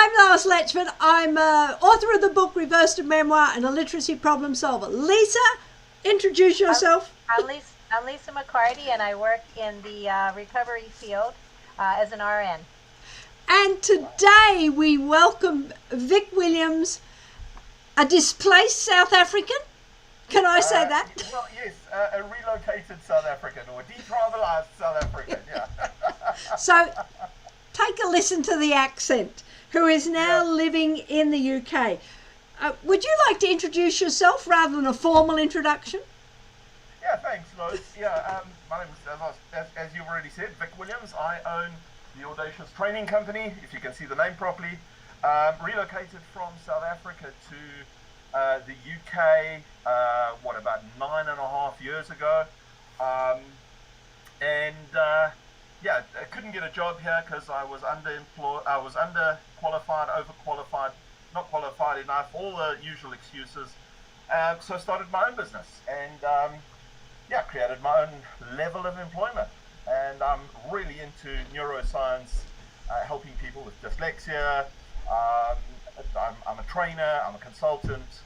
I'm Lois Letchford. I'm author of the book Reversed Memoir and a literacy problem solver. Lisa, introduce yourself. I'm Lisa McCarty, and I work in the recovery field as an RN. And today we welcome Vic Williams, a displaced South African. Can I say that? Well, yes, a relocated South African or detribalised South African, yeah. So take a listen to the accent, who is now living in the UK. Would you like to introduce yourself rather than a formal introduction? Yeah, thanks, Lois. Yeah, my name is, as you've already said, Vic Williams. I own the Audacious Training Company, if you can see the name properly. Relocated from South Africa to the UK, about 9.5 years ago. I couldn't get a job here because I was underemployed, I was underqualified, overqualified, not qualified enough, all the usual excuses. So I started my own business and created my own level of employment. And I'm really into neuroscience, helping people with dyslexia. I'm a trainer, I'm a consultant.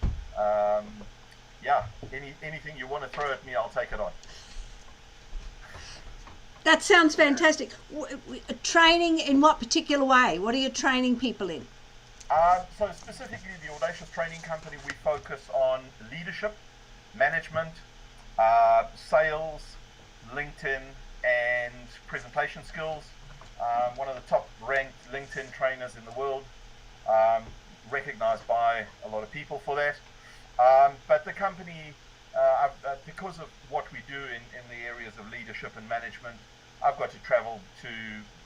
Anything you want to throw at me, I'll take it on. That sounds fantastic. Training in what particular way? What are you training people in? So specifically, the Audacious Training Company, we focus on leadership, management, sales, LinkedIn, and presentation skills. One of the top ranked LinkedIn trainers in the world, recognized by a lot of people for that. But the company, because of what we do in the areas of leadership and management, I've got to travel to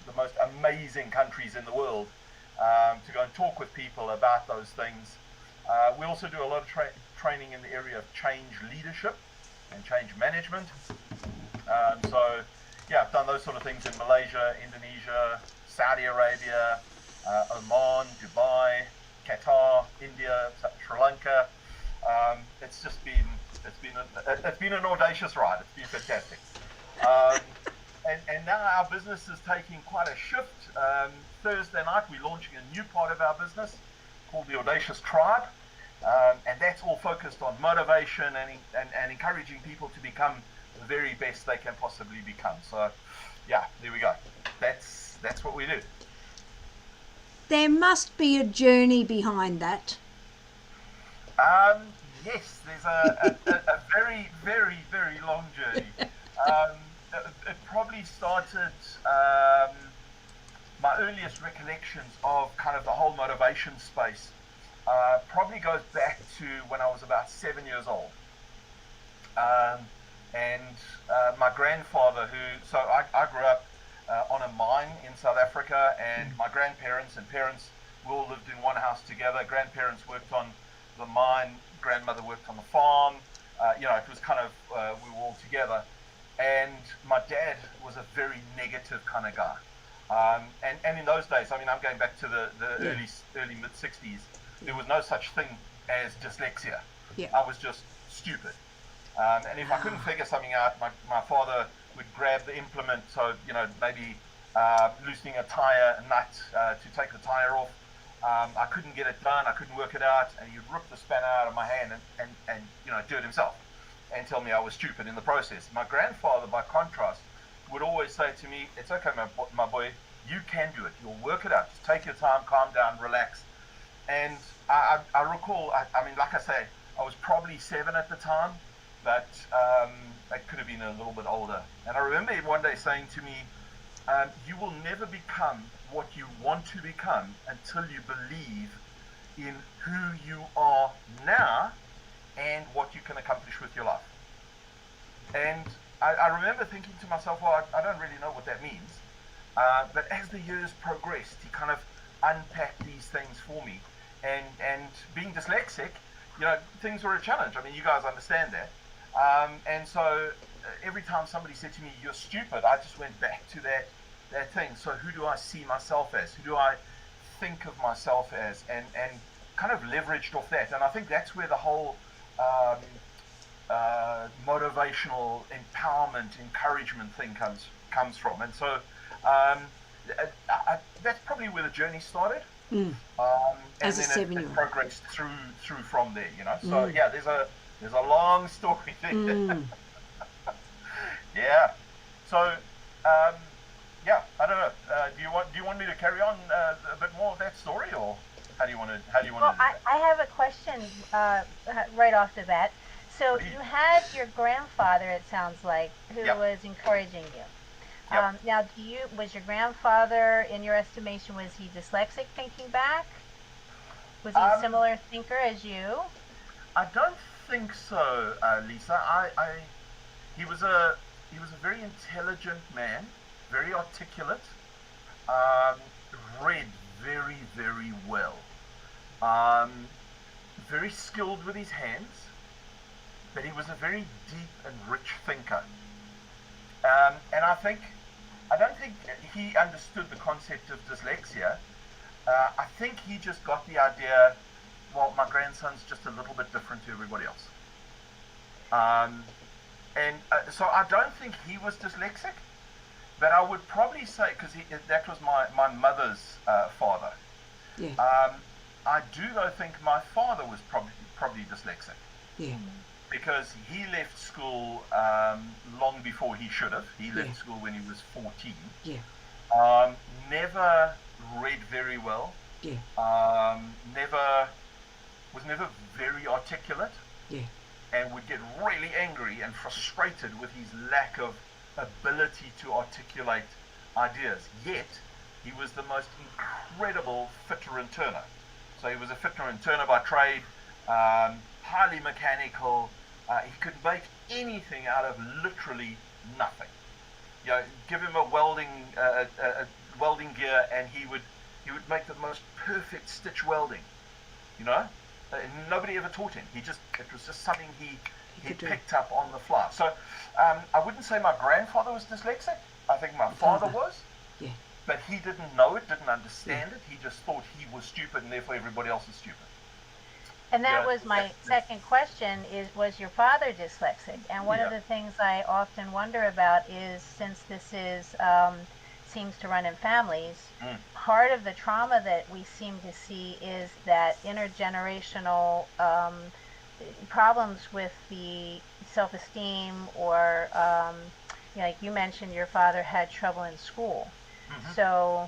the most amazing countries in the world to go and talk with people about those things. We also do a lot of training in the area of change leadership and change management. I've done those sort of things in Malaysia, Indonesia, Saudi Arabia, Oman, Dubai, Qatar, India, Sri Lanka. It's been an audacious ride. It's been fantastic. And now our business is taking quite a shift. Thursday night we're launching a new part of our business called the Audacious Tribe, and that's all focused on motivation and encouraging people to become the very best they can possibly become. So, there we go. That's what we do. There must be a journey behind that. Yes, there's a very, very, very long journey. It probably started, my earliest recollections of kind of the whole motivation space probably goes back to when I was about 7 years old. My grandfather, I grew up on a mine in South Africa, and my grandparents and parents, we all lived in one house together. Grandparents worked on the mine, grandmother worked on the farm. It was kind of, we were all together. And my dad was a very negative kind of guy. And in those days, I'm going back to the early mid-60s, there was no such thing as dyslexia. Yeah. I was just stupid. And if I couldn't figure something out, my father would grab the implement, so, maybe loosening a tire nut to take the tire off. I couldn't get it done, I couldn't work it out, and he'd rip the spanner out of my hand and do it himself and tell me I was stupid in the process. My grandfather, by contrast, would always say to me, "It's okay, my boy, you can do it, you'll work it out, just take your time, calm down, relax." And I recall, like I say, I was probably 7 at the time, but I could have been a little bit older. And I remember him one day saying to me, "You will never become what you want to become until you believe in who you are now and what you can accomplish with your life." And I remember thinking to myself, well, I don't really know what that means. But as the years progressed, he kind of unpacked these things for me. And being dyslexic, things were a challenge. You guys understand that. And so every time somebody said to me, "You're stupid," I just went back to that thing. So who do I see myself as? Who do I think of myself as? And kind of leveraged off that. And I think that's where the whole motivational empowerment, encouragement thing comes from. And so that's probably where the journey started. And As a then it 7-year-old. progressed through from there, you know. So yeah, there's a long story there. Yeah. So yeah, I don't know. Do you want me to carry on a bit more of that story, or how do you want to do that? I have a question right off the bat. So you had your grandfather, it sounds like, who was encouraging you. Now, was your grandfather, in your estimation, was he dyslexic thinking back? Was he a similar thinker as you? I don't think so, Lisa. He was a very intelligent man, very articulate, read very, very well, very skilled with his hands, but he was a very deep and rich thinker. And I don't think he understood the concept of dyslexia. I think he just got the idea, well, my grandson's just a little bit different to everybody else. So I don't think he was dyslexic, but I would probably say, because that was my mother's father. Yeah. I do though think my father was probably dyslexic. Yeah. Because he left school long before he should have. He left school when he was 14. Yeah. Never read very well. Yeah. Was never very articulate. Yeah. And would get really angry and frustrated with his lack of ability to articulate ideas. Yet, he was the most incredible fitter and turner. So he was a fitter and turner by trade, highly mechanical. He could make anything out of literally nothing. You know, give him a welding gear, and he would make the most perfect stitch welding. You know, nobody ever taught him. It was just something he picked up on the fly. So I wouldn't say my grandfather was dyslexic. I think my father was. Yeah. But he didn't know it, didn't understand it. He just thought he was stupid, and therefore everybody else is stupid. And that was my second question, was your father dyslexic? And one of the things I often wonder about is, since this seems to run in families, part of the trauma that we seem to see is that intergenerational problems with the self-esteem, or like you mentioned, your father had trouble in school. So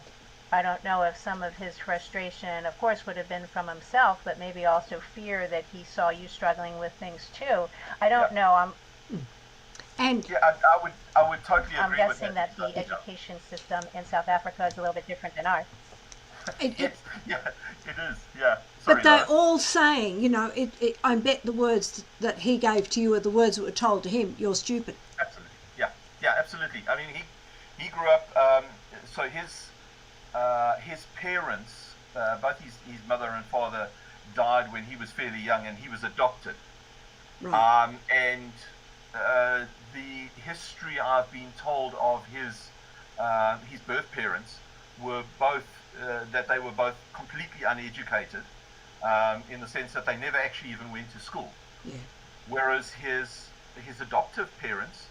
I don't know if some of his frustration, of course, would have been from himself, but maybe also fear that he saw you struggling with things too. I don't know. And I would totally agree I'm with guessing that. that the education system in South Africa is a little bit different than ours. It is. Yeah. But they're all saying, you know, I bet the words that he gave to you are the words that were told to him. You're stupid. Absolutely. Yeah, absolutely. I mean, he grew up. So his parents, both his mother and father, died when he was fairly young, and he was adopted. Right. And the history I've been told of his birth parents were both that they were both completely uneducated, in the sense that they never actually even went to school. Yeah. Whereas his adoptive parents,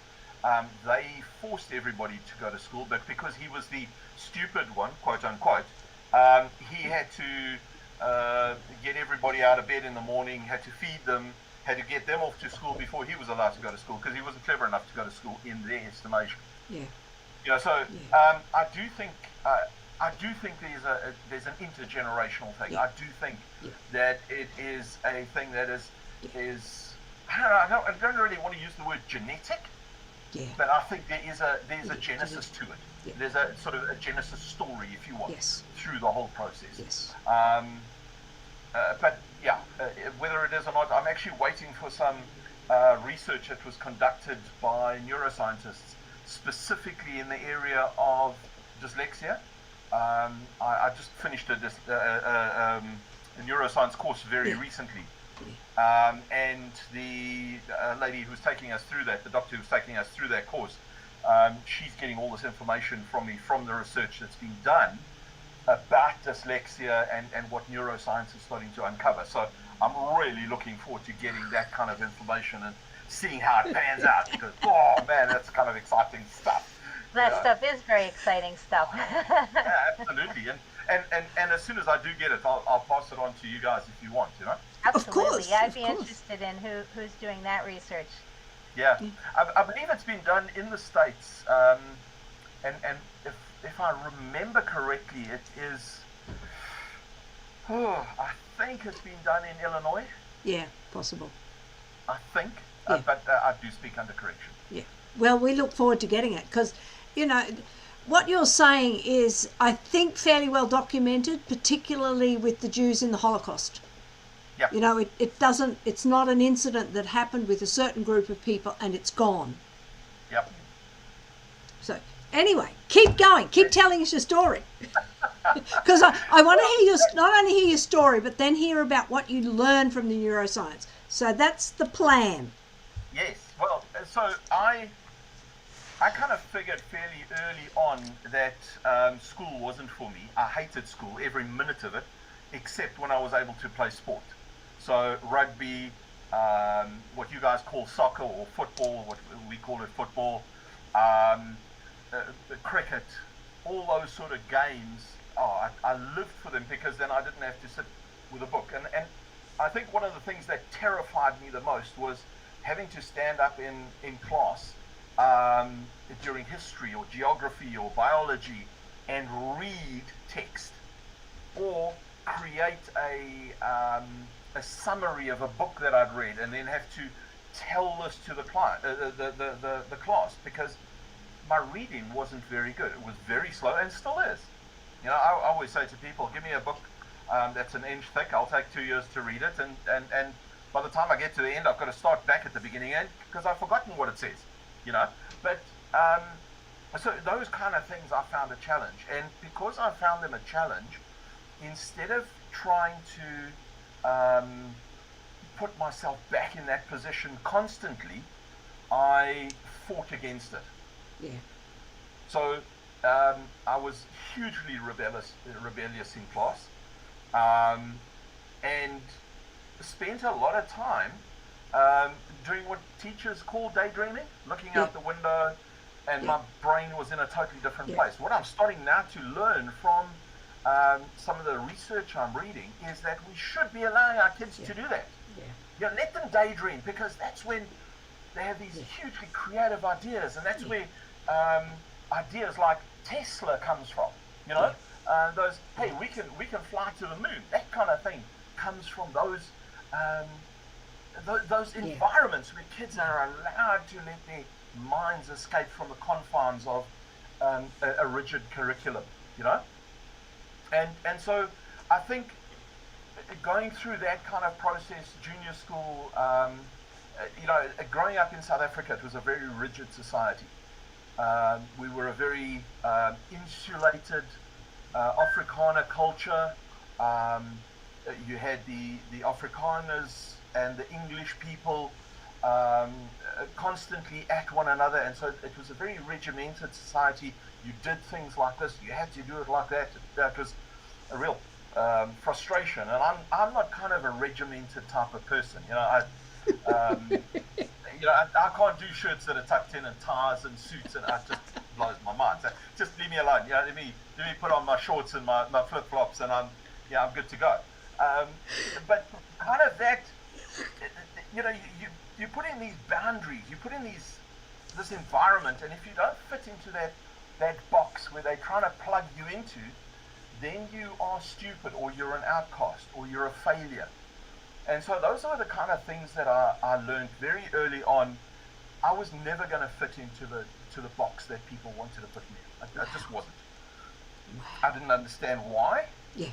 they forced everybody to go to school, but because he was the stupid one, quote unquote, he had to get everybody out of bed in the morning, had to feed them, had to get them off to school before he was allowed to go to school, because he wasn't clever enough to go to school in their estimation. Yeah. You know, so I do think there's an intergenerational thing. Yeah. I do think that it is a thing that is I don't really want to use the word genetic. Yeah. But I think there's a genesis to it. Yeah. There's a sort of a genesis story, if you want, through the whole process. Yes. But yeah, whether it is or not, I'm actually waiting for some research that was conducted by neuroscientists specifically in the area of dyslexia. I just finished a neuroscience course very recently. And the lady who's taking us through that, the doctor who's taking us through that course, she's getting all this information from me from the research that's been done about dyslexia and what neuroscience is starting to uncover. So I'm really looking forward to getting that kind of information and seeing how it pans out, because, oh man, that's kind of exciting stuff. That stuff is very exciting stuff. Yeah, absolutely. And as soon as I do get it, I'll pass it on to you guys if you want, you know? Absolutely. Of course, I'd of be course. interested in who's doing that research. Yeah. I believe it's been done in the States. And if I remember correctly, it is, I think it's been done in Illinois. Yeah, possible. I think. Yeah. But I do speak under correction. Yeah. Well, we look forward to getting it because, you know, what you're saying is, I think, fairly well documented, particularly with the Jews in the Holocaust. Yeah. You know, it's not an incident that happened with a certain group of people and it's gone. Yep. So, anyway, keep going. Keep telling us your story. Because I want to hear not only hear your story, but then hear about what you learned from the neuroscience. So that's the plan. Yes. Well, so I kind of figured fairly early on that school wasn't for me. I hated school, every minute of it, except when I was able to play sport. So rugby, what you guys call soccer or football, what we call it football, cricket, all those sort of games. I lived for them because then I didn't have to sit with a book. And I think one of the things that terrified me the most was having to stand up in class during history or geography or biology and read text or create a summary of a book that I'd read and then have to tell this to the client, the class, because my reading wasn't very good. It was very slow and still is. You know, I always say to people, give me a book that's an inch thick. I'll take 2 years to read it, and by the time I get to the end, I've got to start back at the beginning end because I've forgotten what it says. You know, but so those kind of things I found a challenge, and because I found them a challenge, instead of trying to put myself back in that position constantly, I fought against it. Yeah. So I was hugely rebellious in class, and spent a lot of time doing what teachers call daydreaming, looking out the window, and my brain was in a totally different place. What I'm starting now to learn from some of the research I'm reading is that we should be allowing our kids to do that. You know, let them daydream, because that's when they have these hugely creative ideas, and that's where ideas like Tesla comes from. You know, those, hey, we can fly to the moon. That kind of thing comes from those environments where kids are allowed to let their minds escape from the confines of a rigid curriculum. You know, and so I think going through that kind of process, junior school, you know, growing up in South Africa, it was a very rigid society. We were a very insulated Afrikaner culture. You had the Afrikaners and the English people constantly at one another, and so it was a very regimented society. You did things like this, you had to do it like that. That was a real frustration, and I'm not kind of a regimented type of person. You know, I can't do shirts that are tucked in and ties and suits, and it just blows my mind. So just leave me alone. You know, let me put on my shorts and my flip flops, and I'm good to go. But kind of that, you know, you put in these boundaries, you put in this environment, and if you don't fit into that box where they're trying to plug you into, then you are stupid, or you're an outcast, or you're a failure. And so those are the kind of things that I learned very early on. I was never going to fit into the box that people wanted to put me in. I just wasn't. I didn't understand why. Yeah.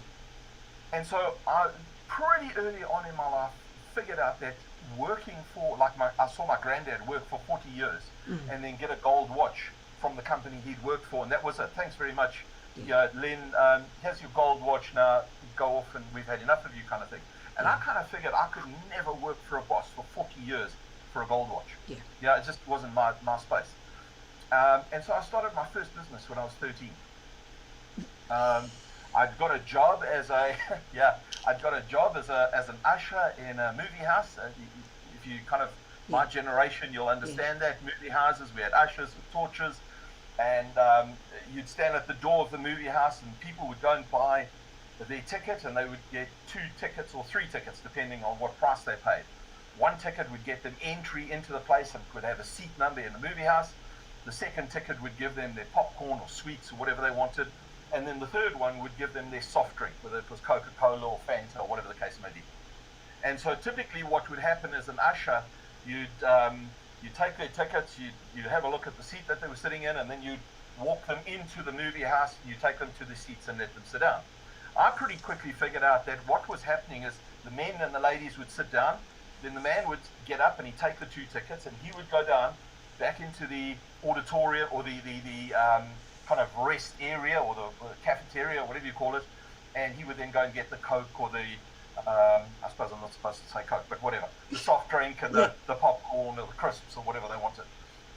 And so I pretty early on in my life figured out that working for, like I saw my granddad work for 40 years and then get a gold watch from the company he'd worked for, and that was it. Thanks very much. Yeah, Len, here's your gold watch, now go off and we've had enough of you, kind of thing. And I kind of figured I could never work for a boss for 40 years for a gold watch. Yeah, it just wasn't my space. And so I started my first business when I was 13. I'd got a job as an usher in a movie house. If you kind of my generation, you'll understand that movie houses. We had ushers with torches, and you'd stand at the door of the movie house, and people would go and buy their ticket, and they would get 2 tickets or 3 tickets, depending on what price they paid. One ticket would get them entry into the place and could have a seat number in the movie house. The second ticket would give them their popcorn or sweets or whatever they wanted. And then the third one would give them their soft drink, whether it was Coca-Cola or Fanta or whatever the case may be. And so typically what would happen as an usher, you'd take their tickets, you'd have a look at the seat that they were sitting in, and then you'd walk them into the movie house, you take them to the seats and let them sit down. I pretty quickly figured out that what was happening is the men and the ladies would sit down, then the man would get up and he'd take the 2 tickets and he would go down back into the auditorium or the kind of rest area or the cafeteria or whatever you call it, and he would then go and get the Coke or the, I suppose I'm not supposed to say Coke, but whatever, the soft drink and the popcorn or the crisps or whatever they wanted.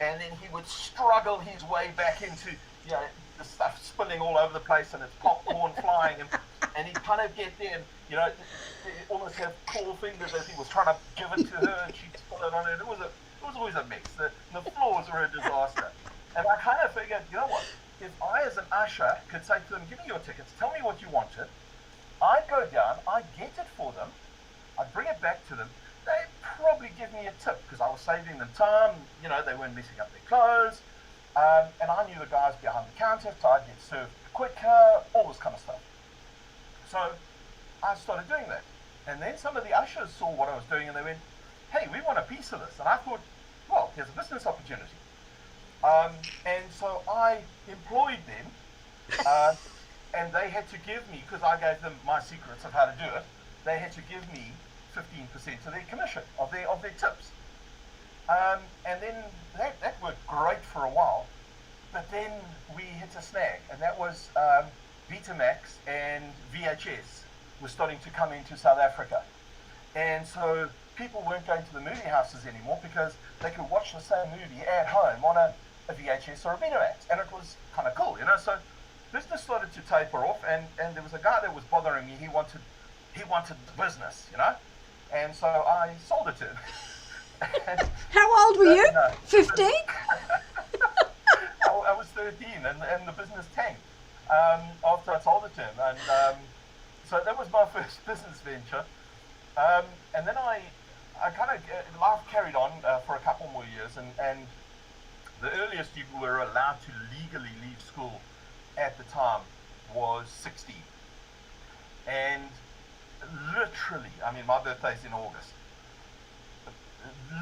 And then he would struggle his way back into, the stuff spilling all over the place and it's popcorn flying, and he'd kind of get there and, almost have claw fingers as he was trying to give it to her and she'd spill it on her. It was always a mess. The floors were a disaster. And I kind of figured, you know what, if I as an usher could say to them, give me your tickets, tell me what you wanted, I'd go down, I'd get it for them, I'd bring it back to them, they'd probably give me a tip because I was saving them time, they weren't messing up their clothes, and I knew the guys behind the counter, so I'd get served quicker, all this kind of stuff. So I started doing that. And then some of the ushers saw what I was doing and they went, hey, we want a piece of this. And I thought, well, here's a business opportunity. And so I employed them, and they had to give me, because I gave them my secrets of how to do it, they had to give me 15% of their commission, of their tips. And then that worked great for a while, but then we hit a snag, and that was Betamax and VHS were starting to come into South Africa. And so people weren't going to the movie houses anymore because they could watch the same movie at home on a VHS or a Betamax, and it was kind of cool, So business started to taper off, and there was a guy that was bothering me. He wanted the business, and so I sold it to him. How old were you? 15? I was 13, and the business tanked after I sold it to him, and so that was my first business venture. And then I kind of life carried on for a couple more years, and the earliest you were allowed to legally leave school at the time was 16. And literally, my birthday's in August.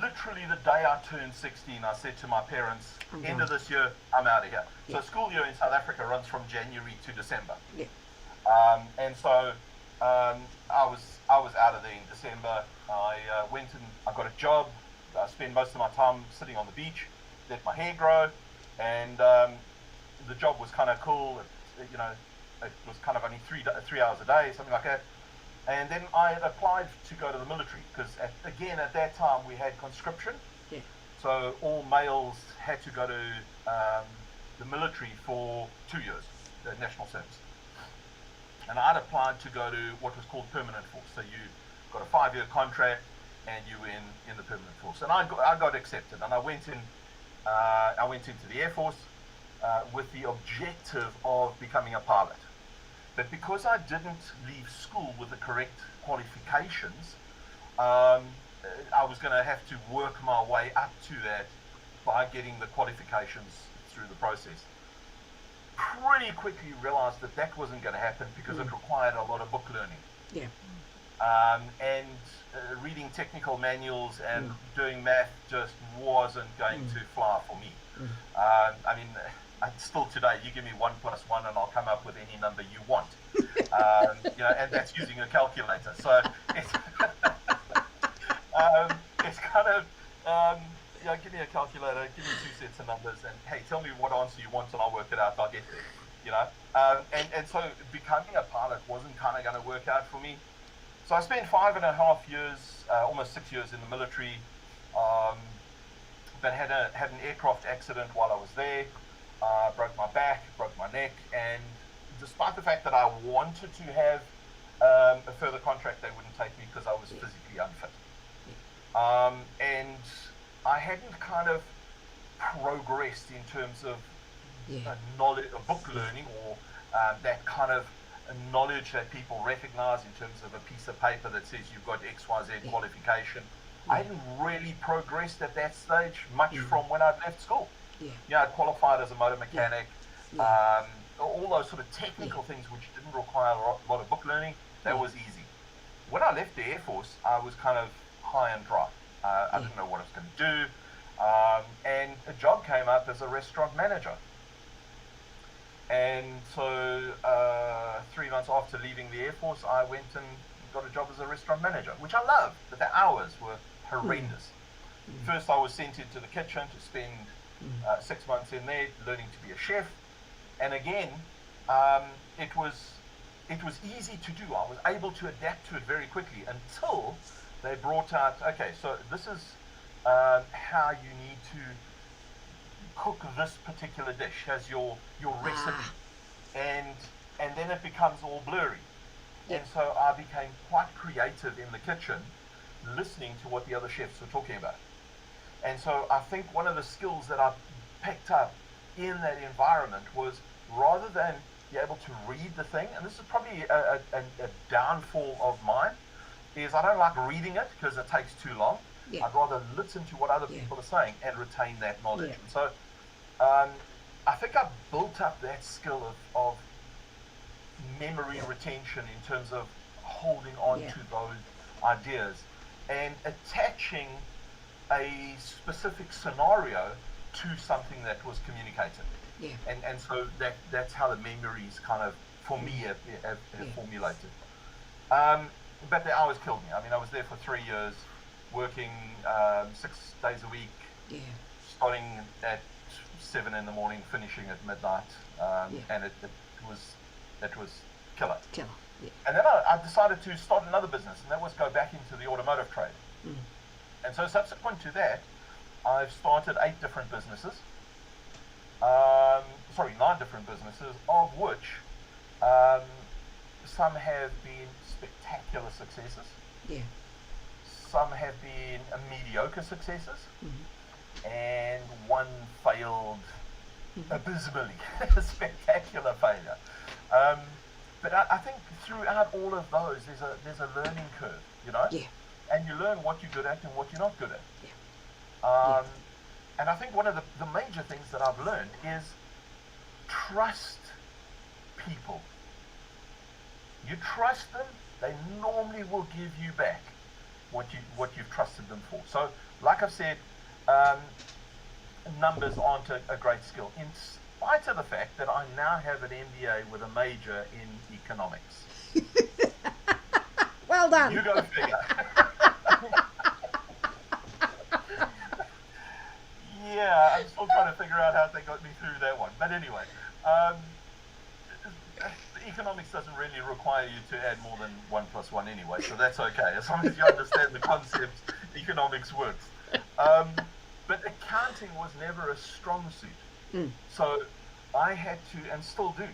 Literally the day I turned 16, I said to my parents, end of this year, I'm out of here. Yeah. So school year in South Africa runs from January to December. Yeah. And so I was out of there in December. I went and I got a job. I spent most of my time sitting on the beach, let my hair grow, and the job was kind of cool. It was kind of only 3 hours a day, something like that. And then I had applied to go to the military because, at that time, we had conscription. Yeah. So all males had to go to the military for 2 years, the national service. And I'd applied to go to what was called permanent force. So you got a 5-year contract and you were in the permanent force. And I got accepted, and I went into the Air Force with the objective of becoming a pilot. But because I didn't leave school with the correct qualifications, I was going to have to work my way up to that by getting the qualifications through the process. Pretty quickly realized that wasn't going to happen because it required a lot of book learning. Yeah. And reading technical manuals and doing math just wasn't going to fly for me. Still today, you give me 1 + 1 and I'll come up with any number you want. And that's using a calculator. So it's, it's kind of, give me a calculator, give me 2 sets of numbers, and hey, tell me what answer you want and I'll work it out, I'll get there, And so becoming a pilot wasn't kind of going to work out for me. So I spent 5.5 years, almost 6 years in the military, but had an aircraft accident while I was there. Broke my back, broke my neck, and despite the fact that I wanted to have a further contract, they wouldn't take me because I was physically unfit. And I hadn't kind of progressed in terms of knowledge, book learning, or that kind of knowledge that people recognize in terms of a piece of paper that says you've got XYZ qualification. I hadn't really progressed at that stage much from when I'd left school. I'd qualified as a motor mechanic, all those sort of technical things which didn't require a lot of book learning. That was easy. When I left the Air Force, I was kind of high and dry. I didn't know what I was going to do, and a job came up as a restaurant manager. And so 3 months after leaving the Air Force, I went and got a job as a restaurant manager, which I loved, but the hours were horrendous. First, I was sent into the kitchen to spend 6 months in there learning to be a chef, and again, it was easy to do. I was able to adapt to it very quickly until they brought out, okay, so this is how you need to cook this particular dish as your recipe, and then it becomes all blurry. And so I became quite creative in the kitchen, listening to what the other chefs were talking about. And so I think one of the skills that I picked up in that environment was, rather than be able to read the thing, and this is probably a downfall of mine, is I don't like reading it because it takes too long. I'd rather listen to what other people are saying and retain that knowledge. And so I think I built up that skill of memory retention in terms of holding on to those ideas and attaching a specific scenario to something that was communicated. And so that's how the memories kind of, for me, have formulated. But the hours killed me. I mean, I was there for 3 years, working 6 days a week, starting at 7 in the morning, finishing at midnight, and it was killer. And then I decided to start another business, and that was go back into the automotive trade. And so subsequent to that, I've started 9 different businesses, of which some have been spectacular successes. Some have been mediocre successes, and one failed abysmally, a spectacular failure. But I think throughout all of those, there's a learning curve, you know, and you learn what you're good at and what you're not good at. And I think one of the major things that I've learned is trust people. You trust them, they normally will give you back what you've trusted them for. So, like I've said, numbers aren't a great skill, in spite of the fact that I now have an MBA with a major in economics. Well done. You go figure. Yeah, I'm still trying to figure out how they got me through that one. But anyway, economics doesn't really require you to add more than 1 + 1 anyway, so that's okay. As long as you understand the concepts, economics works. But accounting was never a strong suit. So I had to, and still do,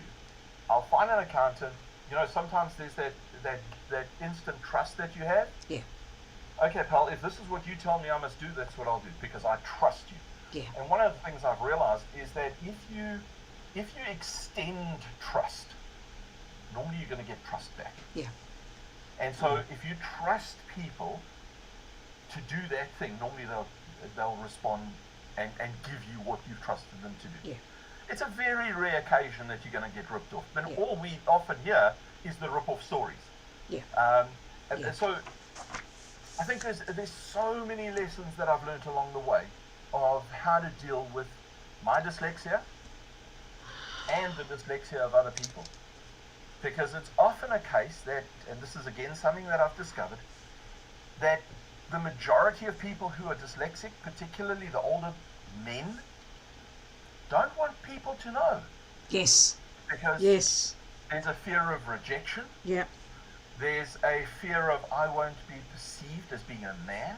I'll find an accountant. You know, sometimes there's that instant trust that you have. Okay, pal, if this is what you tell me I must do, that's what I'll do, because I trust you. And one of the things I've realized is that if you extend trust, normally you're going to get trust back. And so if you trust people to do that thing, normally they'll respond and give you what you've trusted them to do. It's a very rare occasion that you're going to get ripped off. But all we often hear is the rip-off stories. And so I think there's so many lessons that I've learned along the way of how to deal with my dyslexia and the dyslexia of other people. Because it's often a case that, and this is again something that I've discovered, that the majority of people who are dyslexic, particularly the older men, don't want people to know. Yes. Because there's a fear of rejection. There's a fear of I won't be perceived as being a man.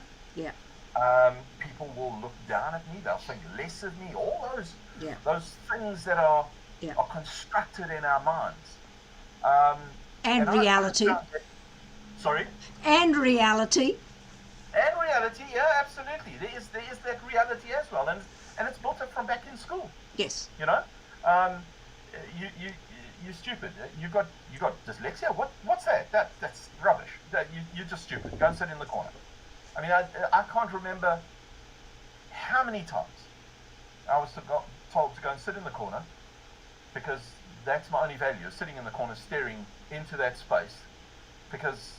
People will look down at me. They'll think less of me. All those things that are constructed in our minds. And reality. Sorry? And reality. And reality, yeah, absolutely. There is that reality as well, and it's built up from back in school. Yes. You know, um, you're stupid. You got dyslexia. What's that? That's rubbish. You're just stupid. Go and sit in the corner. I mean, I can't remember how many times I was told to go and sit in the corner, because that's my only value, is sitting in the corner staring into that space, because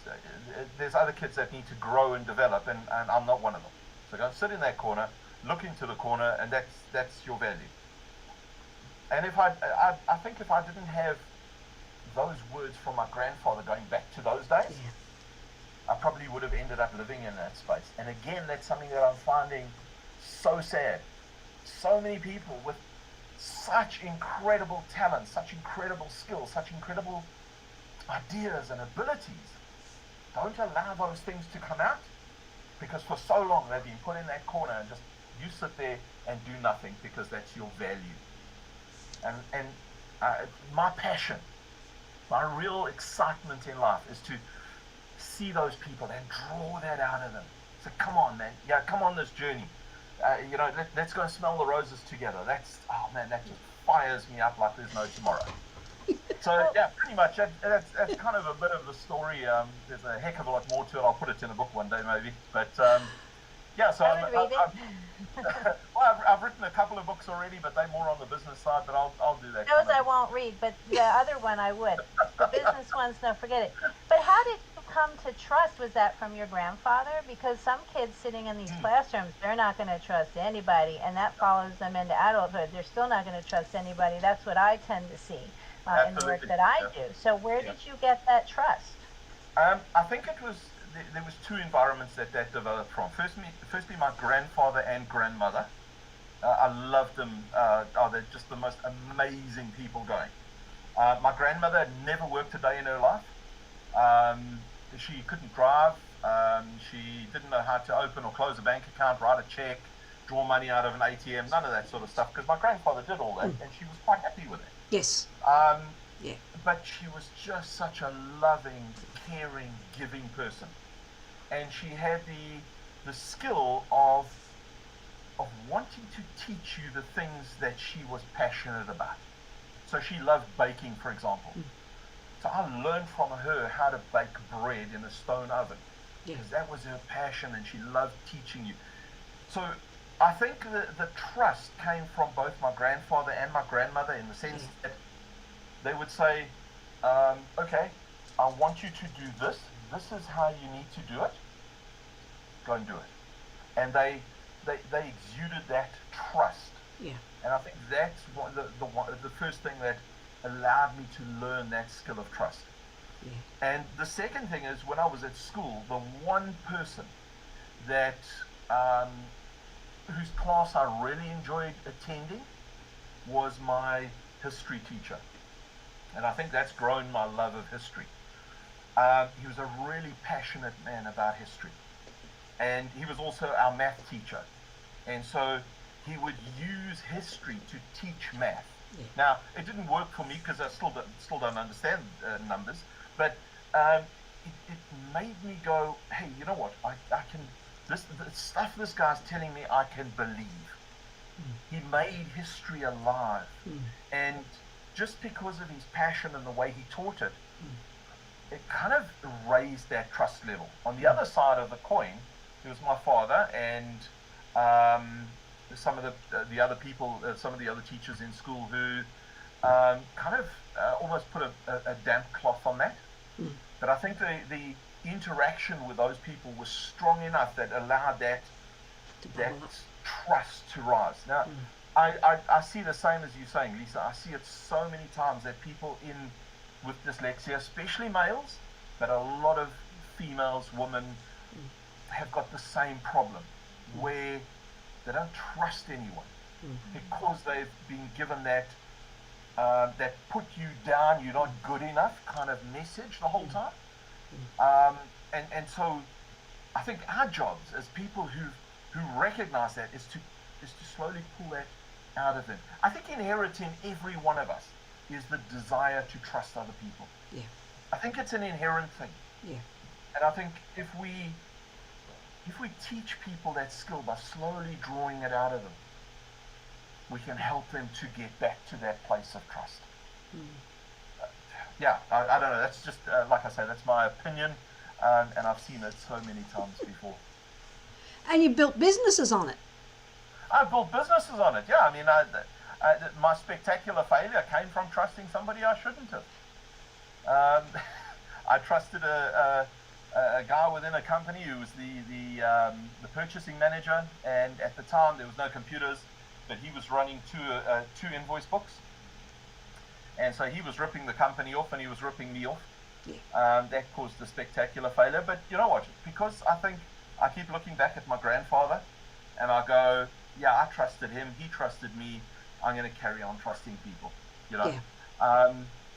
there's other kids that need to grow and develop, and I'm not one of them. So go and sit in that corner, look into the corner, and that's your value. And if I think if I didn't have those words from my grandfather going back to those days, I probably would have ended up living in that space. And again, that's something that I'm finding so sad. So many people with such incredible talent, such incredible skills, such incredible ideas and abilities don't allow those things to come out, because for so long they've been put in that corner and just you sit there and do nothing because that's your value. And my passion, my real excitement in life is to see those people and draw that out of them. So come on, man. Yeah, come on this journey. Let's go and smell the roses together. That just fires me up like there's no tomorrow. So yeah, pretty much that's kind of a bit of the story. There's a heck of a lot more to it. I'll put it in a book one day maybe. But yeah, so I've written a couple of books already, but they're more on the business side. But I'll do that. Those I won't read, but the other one I would. The business ones, no, forget it. But how did you come to trust? Was that from your grandfather? Because some kids sitting in these classrooms, they're not going to trust anybody, and that follows them into adulthood. They're still not going to trust anybody. That's what I tend to see in the work that I do. So where did you get that trust? I think it was there was two environments that developed from. Firstly, my grandfather and grandmother. I loved them. They're just the most amazing people going. My grandmother had never worked a day in her life. She couldn't drive. She didn't know how to open or close a bank account, write a check, draw money out of an ATM, none of that sort of stuff, because my grandfather did all that, and she was quite happy with it. Yes. Yeah. But she was just such a loving, caring, giving person. And she had the skill of wanting to teach you the things that she was passionate about. So she loved baking, for example. So I learned from her how to bake bread in a stone oven, because that was her passion, and she loved teaching you. So I think the trust came from both my grandfather and my grandmother, in the sense that they would say, okay, I want you to do this. This is how you need to do it. Go and do it. And they exuded that trust. Yeah. And I think that's the first thing that allowed me to learn that skill of trust. Yeah. And the second thing is, when I was at school, the one person that whose class I really enjoyed attending was my history teacher. And I think that's grown my love of history. He was a really passionate man about history. And he was also our math teacher. And so he would use history to teach math. Yeah. Now, it didn't work for me, because I still don't understand numbers, but it made me go, hey, you know what, I can, the stuff this guy's telling me, I can believe. He made history alive. And just because of his passion and the way he taught it, it kind of raised that trust level. On the other side of the coin, it was my father and some of the other people, some of the other teachers in school, who kind of almost put a damp cloth on that. But I think the interaction with those people was strong enough that allowed that trust to rise. Now, I see the same as you're saying, Lisa. I see it so many times that people with dyslexia, especially males, but a lot of females, women, have got the same problem, where they don't trust anyone, because they've been given that put you down, you're not good enough kind of message the whole time. And so I think our jobs as people who recognize that is to slowly pull that out of them. I think inherent in every one of us is the desire to trust other people. Yeah. I think it's an inherent thing. Yeah. And I think if we teach people that skill by slowly drawing it out of them, we can help them to get back to that place of trust. Mm. Yeah, I don't know. That's just, like I say, that's my opinion, and I've seen it so many times before. And you built businesses on it. I built businesses on it, yeah. I mean, my spectacular failure came from trusting somebody I shouldn't have. I trusted a guy within a company who was the purchasing manager, and at the time there was no computers, but he was running two invoice books, and so he was ripping the company off and he was ripping me off. Yeah. That caused a spectacular failure. But you know what? Because I think I keep looking back at my grandfather, and I go, yeah, I trusted him, he trusted me, I'm going to carry on trusting people. You know. Yeah.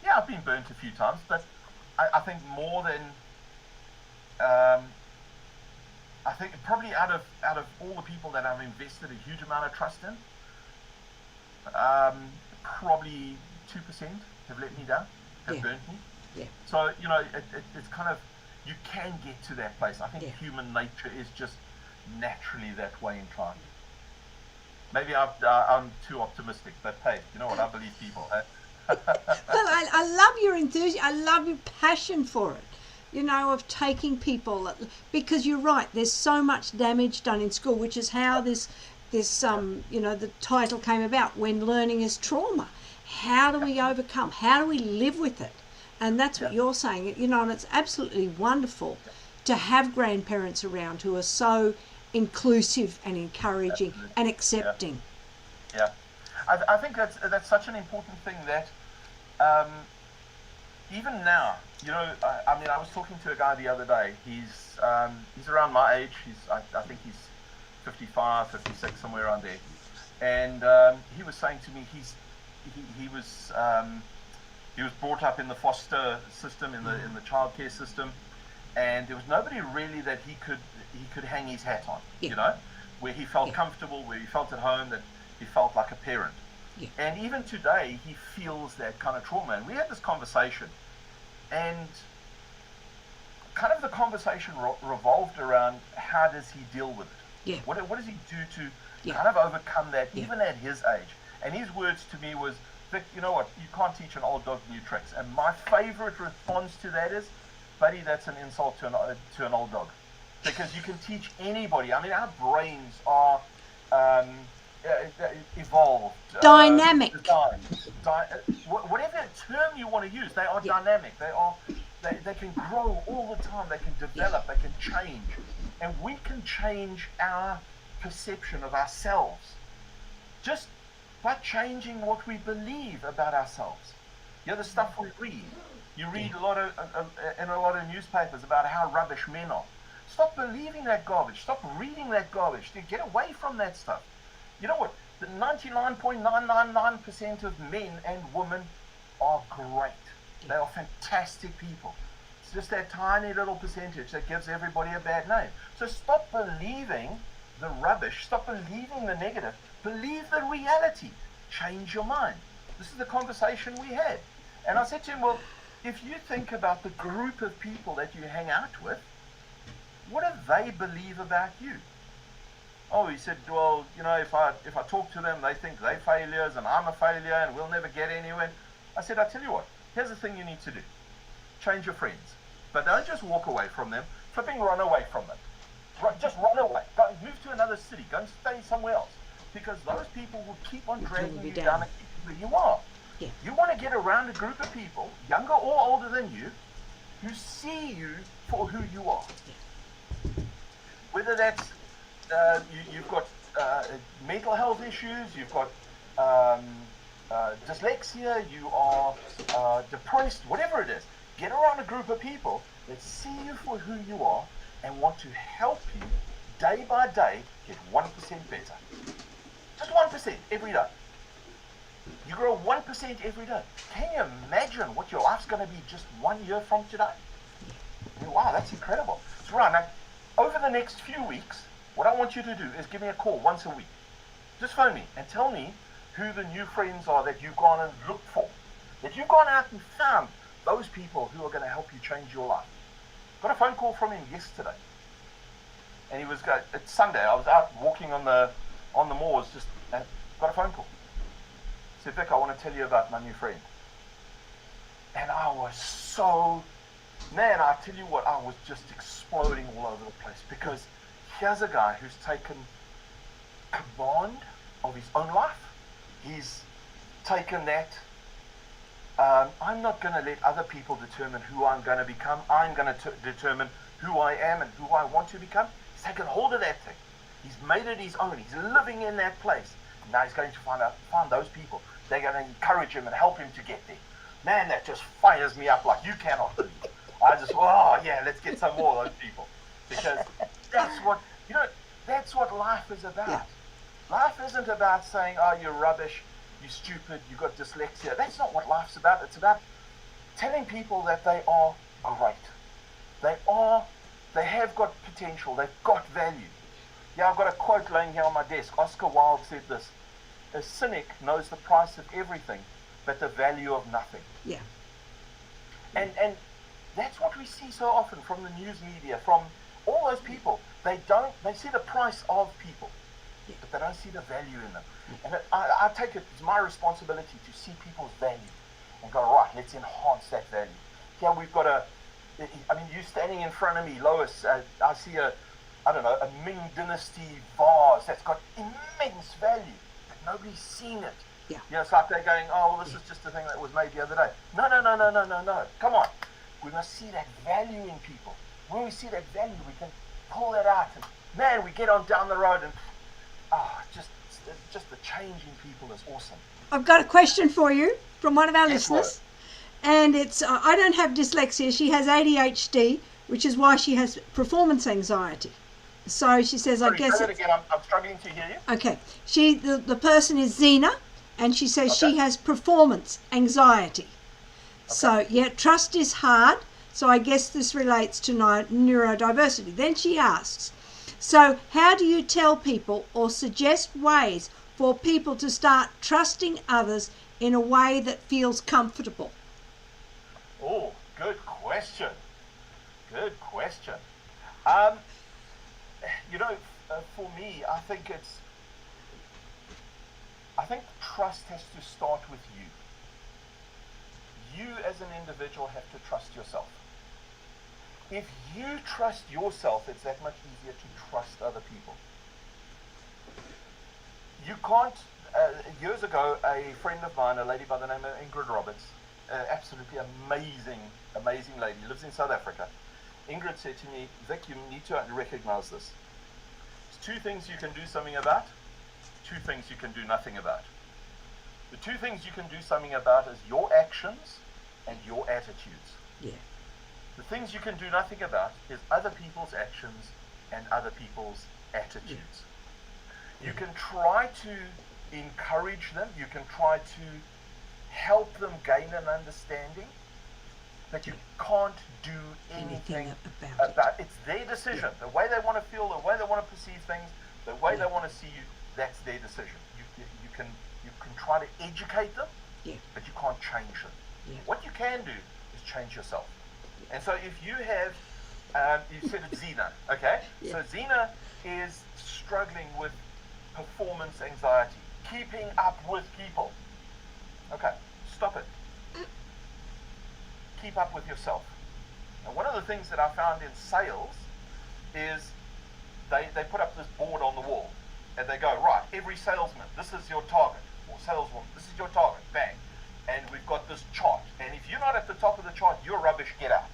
Yeah, I've been burnt a few times, but I think more than I think probably out of all the people that I've invested a huge amount of trust in, probably 2% have let me down, have burnt me. Yeah. So you know, it's kind of, you can get to that place. I think human nature is just naturally that way inclined. Maybe I'm too optimistic, but hey, you know what? I believe people. Well, I love your enthusiasm. I love your passion for it. You know, of taking people, because you're right. There's so much damage done in school, which is how this you know, the title came about. When learning is trauma, how do we overcome? How do we live with it? And that's what you're saying. You know, and it's absolutely wonderful to have grandparents around who are so inclusive and encouraging and accepting. Yeah. I think that's such an important thing that even now, you know, I mean, I was talking to a guy the other day. He's around my age. I think he's 55, 56, somewhere around there. And he was saying to me, he was brought up in the foster system, in the childcare system, and there was nobody really that he could hang his hat on. You know, where he felt comfortable, where he felt at home, that he felt like a parent. Yeah. And even today, he feels that kind of trauma. And we had this conversation, and kind of the conversation revolved around, how does he deal with it? Yeah. What does he do to kind of overcome that, even at his age? And his words to me was, Vic, you know what? You can't teach an old dog new tricks. And my favorite response to that is, buddy, that's an insult to an old dog. Because you can teach anybody. I mean, our brains are evolved, dynamic, whatever term you want to use, they are dynamic. They can grow all the time. They can develop. They can change, and we can change our perception of ourselves just by changing what we believe about ourselves. You know, the stuff we read. You read a lot of in a lot of newspapers about how rubbish men are. Stop believing that garbage. Stop reading that garbage. Get away from that stuff. You know what? The 99.999% of men and women are great. They are fantastic people. It's just that tiny little percentage that gives everybody a bad name. So stop believing the rubbish. Stop believing the negative. Believe the reality. Change your mind. This is the conversation we had. And I said to him, well, if you think about the group of people that you hang out with, what do they believe about you? Oh, he said, well, you know, if I talk to them, they think they're failures and I'm a failure and we'll never get anywhere. I said, I tell you what, here's the thing you need to do. Change your friends. But don't just walk away from them. Flipping run away from them. Just run away. Go move to another city. Go and stay somewhere else. Because those people will keep on dragging you down and keep you where you are. Yeah. You want to get around a group of people, younger or older than you, who see you for who you are. Yeah. Whether that's you've got mental health issues, you've got dyslexia, you are depressed, whatever it is. Get around a group of people that see you for who you are and want to help you day by day get 1% better. Just 1% every day. You grow 1% every day. Can you imagine what your life's going to be just 1 year from today? Wow, that's incredible. So right, now, over the next few weeks, what I want you to do is give me a call once a week. Just phone me and tell me who the new friends are that you've gone and looked for. That you've gone out and found those people who are going to help you change your life. Got a phone call from him yesterday. And he was, it's Sunday, I was out walking on the moors, just got a phone call. said, Vic, I want to tell you about my new friend. And I was so, man, I tell you what, I was just exploding all over the place, because here's a guy who's taken command of his own life. He's taken that, I'm not going to let other people determine who I'm going to become. I'm going to determine who I am and who I want to become. He's taken hold of that thing. He's made it his own. He's living in that place. Now he's going to find those people. They're going to encourage him and help him to get there. Man, that just fires me up like you cannot believe. I just, oh yeah, let's get some more of those people. Because that's what, that's what life is about. Yeah. Life isn't about saying, oh, you're rubbish, you're stupid, you've got dyslexia. That's not what life's about. It's about telling people that they are great. They have got potential, they've got value. Yeah, I've got a quote laying here on my desk. Oscar Wilde said this: a cynic knows the price of everything, but the value of nothing. Yeah. And that's what we see so often from the news media, from all those people. They see the price of people, but they don't see the value in them. And I take it as my responsibility to see people's value and go, right, let's enhance that value. Here we've got you standing in front of me, Lois, I see a Ming Dynasty vase that's got immense value, but nobody's seen it. Yeah. It's like they're going, oh, well, this is just the thing that was made the other day. No. Come on. We must see that value in people. When we see that value, we can pull that out. And, man, we get on down the road and, just the change in people is awesome. I've got a question for you from one of our Yes, listeners. And it's, I don't have dyslexia. She has ADHD, which is why she has performance anxiety. So she says, Sorry, I guess... say that again. I'm struggling to hear you. Okay. The person is Zena, and she says Okay. she has performance anxiety. So, yeah, trust is hard. So I guess this relates to neurodiversity. Then she asks, so how do you tell people or suggest ways for people to start trusting others in a way that feels comfortable? Oh, good question. Good question. For me, I think trust has to start with you. You as an individual have to trust yourself. If you trust yourself, it's that much easier to trust other people. You can't, years ago, a friend of mine, a lady by the name of Ingrid Roberts, absolutely amazing lady, lives in South Africa. Ingrid said to me, Vic, you need to recognize this. There's two things you can do something about, two things you can do nothing about. The two things you can do something about is your actions and your attitudes. Yeah. The things you can do nothing about is other people's actions and other people's attitudes. You can try to encourage them, you can try to help them gain an understanding, but you can't do anything about it. It's their decision. The way they want to feel, the way they want to perceive things, the way they want to see you, that's their decision. You can try to educate them, but you can't change them. What you can do is change yourself. And so if you have, you said it's Zena, okay? So Zena is struggling with performance anxiety, keeping up with people. Okay, stop it. Keep up with yourself. And one of the things that I found in sales is they put up this board on the wall and they go, right, every salesman, this is your target, or saleswoman, this is your target, bang. And we've got this chart. And if you're not at the top of the chart, you're rubbish, get out.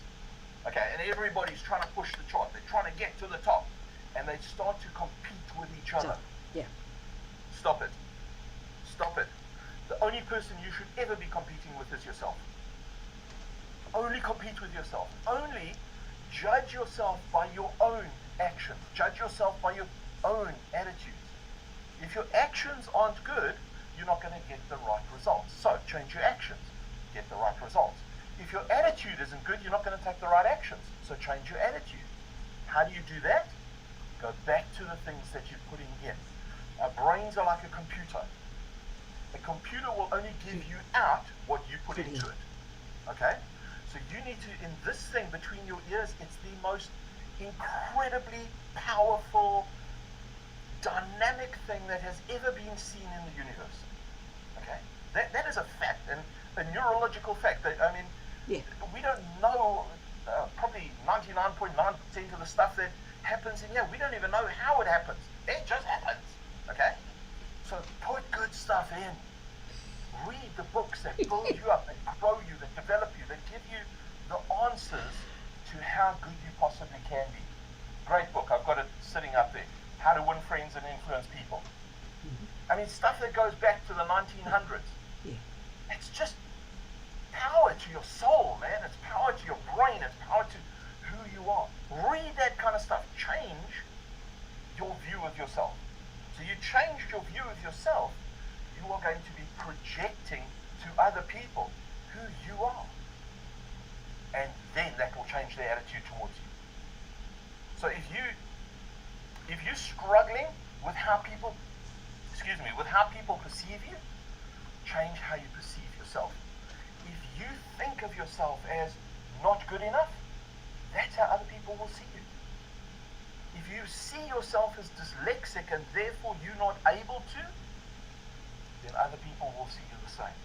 Okay, and everybody's trying to push the chart. They're trying to get to the top. And they start to compete with each other. Yeah. Stop it. Stop it. The only person you should ever be competing with is yourself. Only compete with yourself. Only judge yourself by your own actions. Judge yourself by your own attitudes. If your actions aren't good, you're not going to get the right results. So change your actions, get the right results. If your attitude isn't good, you're not going to take the right actions. So change your attitude. How do you do that? Go back to the things that you're putting in. Our brains are like a computer. A computer will only give you out what you put into it. Okay? So you need to, in this thing between your ears, it's the most incredibly powerful, dynamic thing that has ever been seen in the universe. Okay? That is a fact, and a neurological fact. That, I mean, Yeah. we don't know probably 99.9% of the stuff that happens in here. We don't even know how it happens. It just happens. Okay? So put good stuff in. Read the books that build you up, that grow you, that develop you, that give you the answers to how good you possibly can be. Great book. I've got it sitting up there. How to Win Friends and Influence People. I mean, stuff that goes back to the 1900s. Yeah. It's just power to your soul, man. It's power to your brain. It's power to who you are. Read that kind of stuff. Change your view of yourself. So you change your view of yourself, you are going to be projecting to other people who you are. And then that will change their attitude towards you. So if you're struggling with how people perceive you, change how you perceive yourself. If you think of yourself as not good enough, that's how other people will see you. If you see yourself as dyslexic and therefore you're not able to, then other people will see you the same.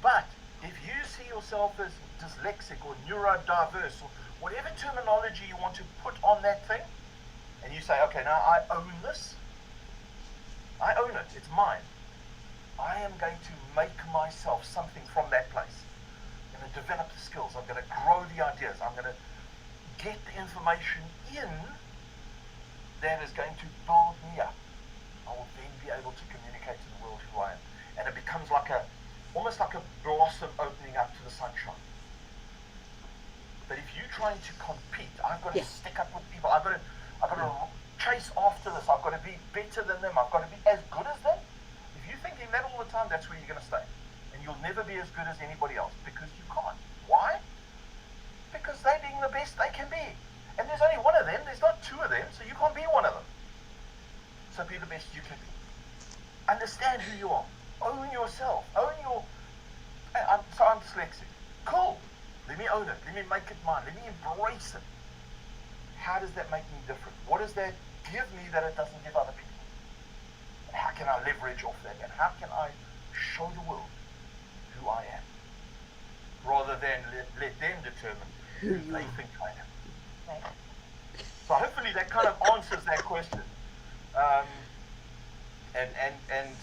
But if you see yourself as dyslexic or neurodiverse or whatever terminology you want to put on that thing, and you say, okay, now I own this, I own it, it's mine. I am going to make myself something from that place. I'm going to develop the skills, I'm going to grow the ideas, I'm going to get the information in that is going to build me up. I will then be able to communicate to the world who I am. And it becomes almost like a blossom opening up to the sunshine. But if you're trying to compete, I've got to stick up with people, I've got to chase after this, I've got to be better than them, I've got to be as good as them. If you're thinking that all the time, that's where you're going to stay. And you'll never be as good as anybody else because you can't. Why? Because they're being the best they can be. And there's only one of them, there's not two of them, so you can't be one of them. So be the best you can be. Understand who you are. Own yourself. I'm dyslexic. Cool. Let me own it. Let me make it mine. Let me embrace it. How does that make me different? What does that give me that it doesn't give other people? How can I leverage off that? And how can I show the world who I am? Rather than let them determine who they think I am. Right. So hopefully that kind of answers that question. And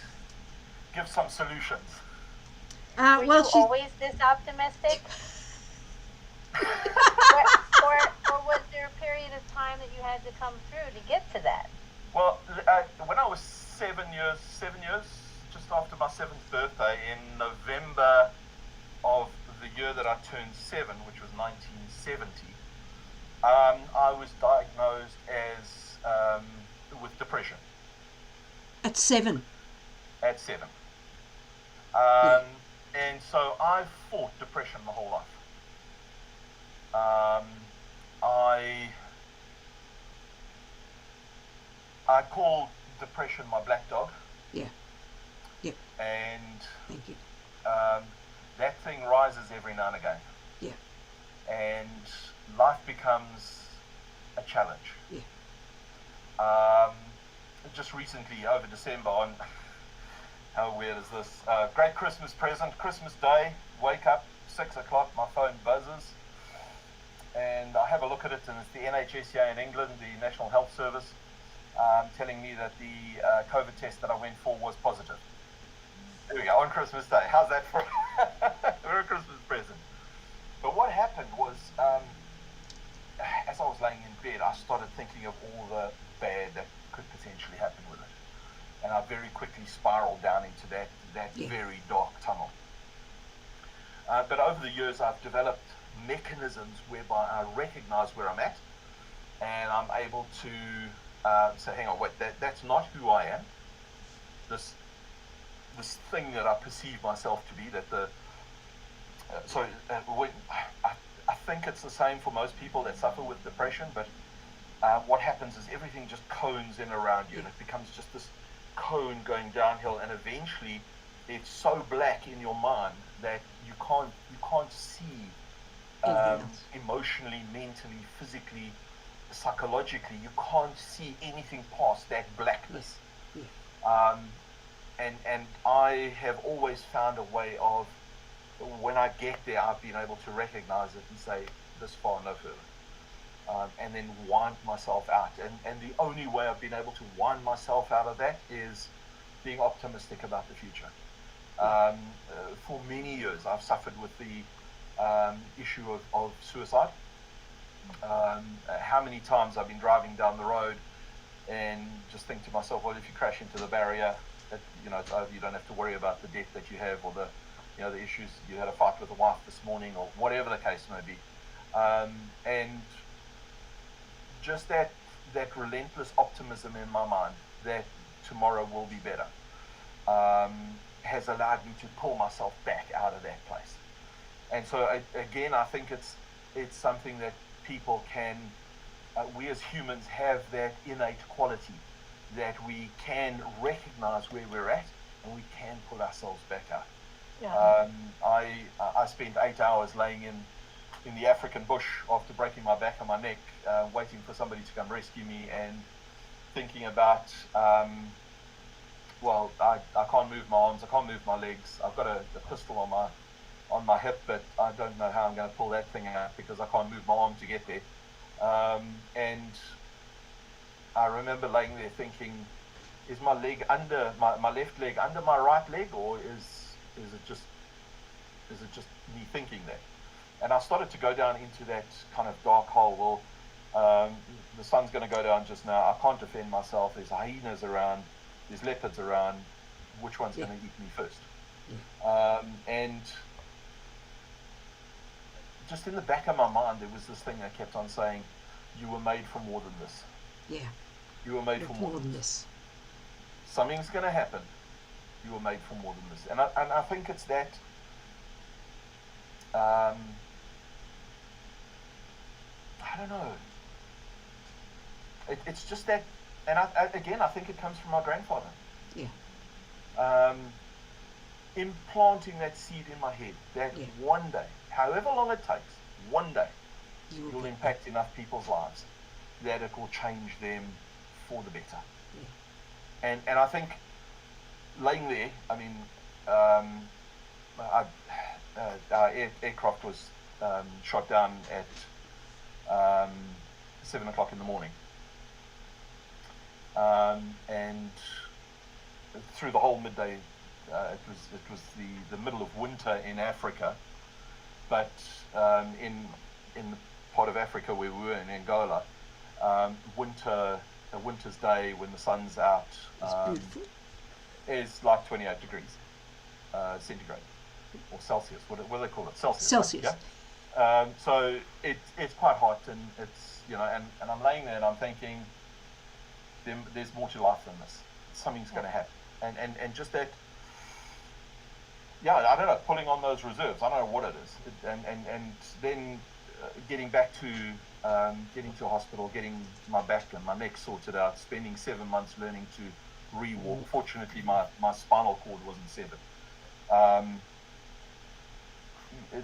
give some solutions. Were you always this optimistic? or was there a period of time that you had to come through to get to that? Well, when I was 7 years, just after my 7th birthday, in November of the year that I turned 7, which was 1970, I was diagnosed as with depression. At 7? At 7. And so I've fought depression my whole life. I call depression my black dog. Yeah. Yeah. And thank you. That thing rises every now and again. Yeah. And life becomes a challenge. Yeah. Just recently, over December, on how weird is this? Great Christmas present, Christmas Day, wake up, 6 o'clock, my phone buzzes, and I have a look at it, and it's the NHS in England, the National Health Service, telling me that the COVID test that I went for was positive. There we go, on Christmas Day. How's that for a Christmas present? But what happened was, as I was laying in bed, I started thinking of all the bad that could potentially happen with it. And I very quickly spiraled down into that very dark tunnel. But over the years, I've developed mechanisms whereby I recognize where I'm at, and I'm able to say, hang on, wait, that's not who I am. This thing that I perceive myself to be, I think it's the same for most people that suffer with depression, but what happens is everything just cones in around you, and it becomes just this cone going downhill, and eventually it's so black in your mind that you can't see emotionally, mentally, physically, psychologically, you can't see anything past that blackness. Yeah. and I have always found a way of, when I get there, I've been able to recognize it and say, this far, no further. And then wind myself out. And the only way I've been able to wind myself out of that is being optimistic about the future. For many years, I've suffered with the issue of suicide. How many times I've been driving down the road and just think to myself, well, if you crash into the barrier, it's over. You don't have to worry about the debt that you have, or the issues. You had a fight with a wife this morning, or whatever the case may be. And just that relentless optimism in my mind that tomorrow will be better has allowed me to pull myself back out of that place. And so again, I think it's something that people can, we as humans have that innate quality that we can recognize where we're at, and we can pull ourselves back out. Yeah. I spent 8 hours laying in the African bush after breaking my back and my neck, waiting for somebody to come rescue me, and thinking about, well, I can't move my arms, I can't move my legs. I've got a pistol on my hip, but I don't know how I'm going to pull that thing out because I can't move my arm to get there. And I remember laying there thinking, is my leg under my left leg under my right leg, or is it just me thinking that? And I started to go down into that kind of dark hole. Well, the sun's going to go down just now. I can't defend myself. There's hyenas around. There's leopards around. Which one's going to eat me first? And just in the back of my mind, there was this thing that kept on saying, you were made for more than this. Yeah. You were made for more than this. Something's going to happen. You were made for more than this. And I think it's that, I don't know. It's just that, and I think it comes from my grandfather. Yeah. Implanting that seed in my head that one day, however long it takes, one day you'll impact enough people's lives that it will change them for the better. Yeah. And I think laying there, I mean, our aircraft was shot down at 7 o'clock in the morning. And through the whole midday, it was the middle of winter in Africa, but in the part of Africa where we were in Angola, a winter's day when the sun's out is like 28 degrees centigrade or Celsius. What do they call it? Celsius. Right? Yeah? So it's quite hot, and it's and I'm laying there and I'm thinking, there's more to life than this. Something's going to happen, and just that. Yeah, I don't know, pulling on those reserves. I don't know what it is. And then getting back to getting to a hospital, getting my back and my neck sorted out, spending 7 months learning to re-walk. Fortunately, my spinal cord wasn't severed.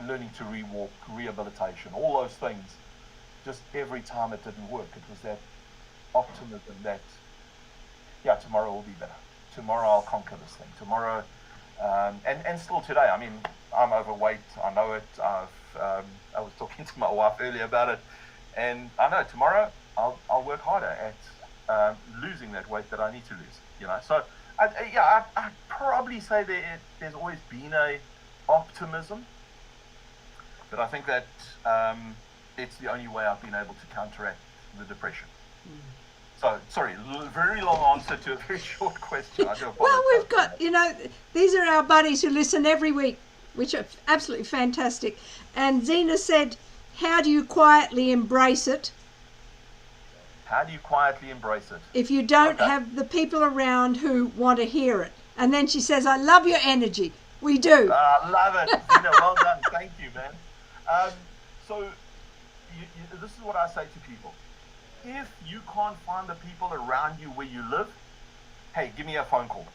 Learning to re-walk, rehabilitation, all those things. Just every time it didn't work, it was that optimism that, tomorrow will be better. Tomorrow I'll conquer this thing. Tomorrow... and still today, I mean, I'm overweight. I know it. I was talking to my wife earlier about it, and I know tomorrow I'll work harder at losing that weight that I need to lose. So I'd probably say there's always been a optimism, but I think that it's the only way I've been able to counteract the depression. So, sorry, very long answer to a very short question. I do apologize. Well, we've got, these are our buddies who listen every week, which are absolutely fantastic. And Zena said, how do you quietly embrace it? How do you quietly embrace it? If you don't have the people around who want to hear it. And then she says, I love your energy. We do. I love it. Zena, well done. Thank you, man. So, this is what I say to people. If you can't find the people around you where you live, hey, give me a phone call.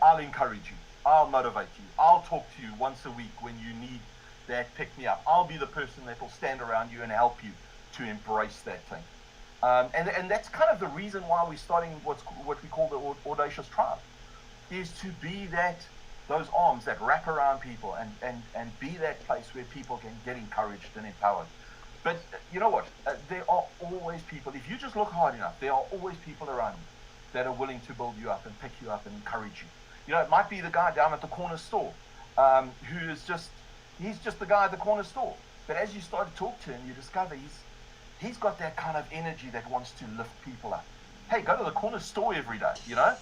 I'll encourage you. I'll motivate you. I'll talk to you once a week when you need that pick-me-up. I'll be the person that will stand around you and help you to embrace that thing. And that's kind of the reason why we're starting what we call the Audacious Tribe. is to be those arms that wrap around people and be that place where people can get encouraged and empowered. But you know what? There are always people, if you just look hard enough, there are always people around you that are willing to build you up and pick you up and encourage you. You know, it might be the guy down at the corner store who is he's just the guy at the corner store. But as you start to talk to him, you discover he's got that kind of energy that wants to lift people up. Hey, go to the corner store every day, you know?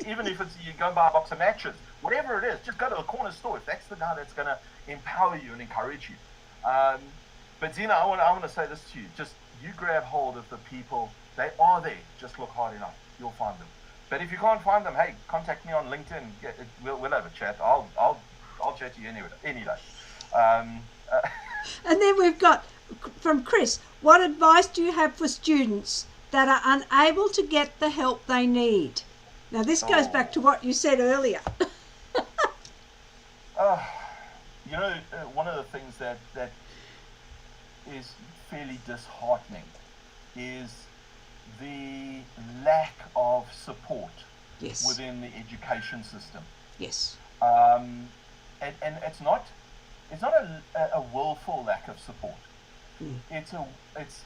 Even if it's you go and buy a box of matches, whatever it is, just go to the corner store. If that's the guy that's going to empower you and encourage you. But Zena, I want to say this to you. Just you grab hold of the people. They are there. Just look hard enough. You'll find them. But if you can't find them, hey, contact me on LinkedIn. We'll have a chat. I'll chat to you any day. And then we've got from Chris, what advice do you have for students that are unable to get the help they need? Now this goes back to what you said earlier. You know, one of the things that is fairly disheartening is the lack of support within the education system. Yes. And it's not a willful lack of support. It's